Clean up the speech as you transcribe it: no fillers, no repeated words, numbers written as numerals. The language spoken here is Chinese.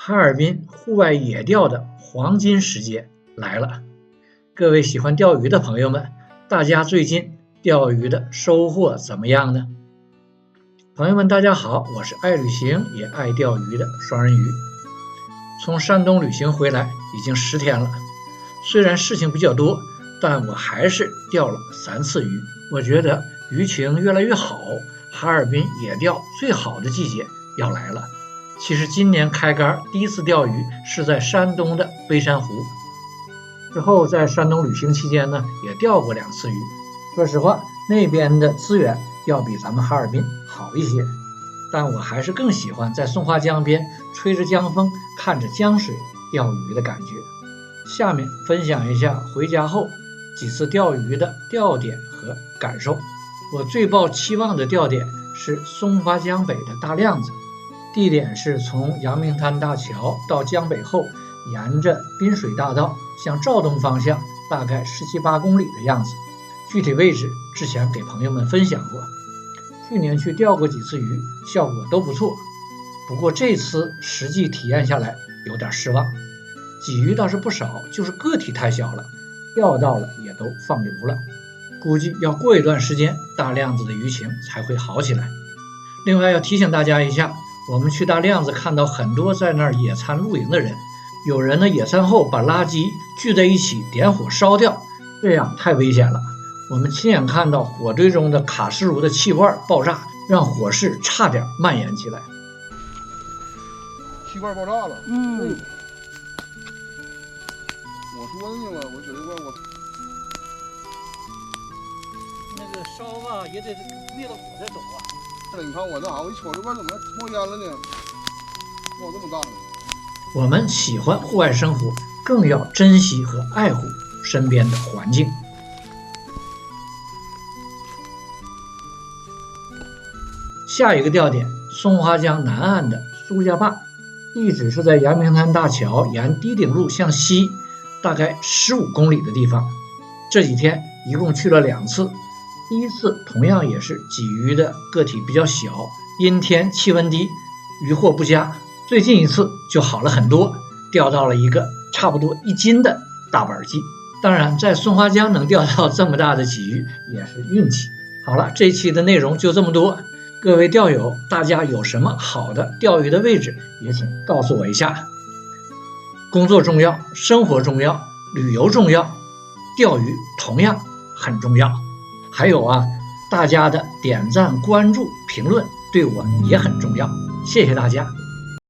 哈尔滨户外野钓的黄金时节来了，各位喜欢钓鱼的朋友们，大家最近钓鱼的收获怎么样呢？朋友们大家好，我是爱旅行也爱钓鱼的双人鱼。从山东旅行回来已经10天了，虽然事情比较多，但我还是钓了3次鱼。我觉得鱼情越来越好，哈尔滨野钓最好的季节要来了。其实今年开竿第一次钓鱼是在山东的微山湖，之后在山东旅行期间呢，也钓过2次鱼。说实话，那边的资源要比咱们哈尔滨好一些，但我还是更喜欢在松花江边吹着江风，看着江水钓鱼的感觉。下面分享一下回家后几次钓鱼的钓点和感受。我最抱期望的钓点是松花江北的大亮子，地点是从阳明滩大桥到江北后，沿着滨水大道向肇东方向大概17、8公里的样子。具体位置之前给朋友们分享过，去年去钓过几次鱼，效果都不错。不过这次实际体验下来有点失望，鲫鱼倒是不少，就是个体太小了，钓到了也都放流了。估计要过一段时间，大亮子的鱼情才会好起来。另外要提醒大家一下，我们去大亮子看到很多在那儿野餐露营的人，有人呢野餐后把垃圾聚在一起点火烧掉，这样太危险了。我们亲眼看到火堆中的卡式炉的气罐爆炸，让火势差点蔓延起来。气罐爆炸了。我说呢了，我觉得我那个烧吧也得灭了火再走啊。你看我这我一瞅这边怎么冒烟了呢？冒这么大呢？我们喜欢户外生活，更要珍惜和爱护身边的环境。下一个钓点，松花江南岸的苏家坝，地址是在阳明滩大桥沿堤顶路向西大概15公里的地方。这几天一共去了2次，第一次同样也是鲫鱼的个体比较小，阴天气温低，渔获不佳。最近一次就好了很多，钓到了一个差不多1斤的大板鲫。当然在松花江能钓到这么大的鲫鱼也是运气。好了，这期的内容就这么多，各位钓友大家有什么好的钓鱼的位置也请告诉我一下。工作重要，生活重要，旅游重要，钓鱼同样很重要。还有大家的点赞、关注、评论对我也很重要，谢谢大家。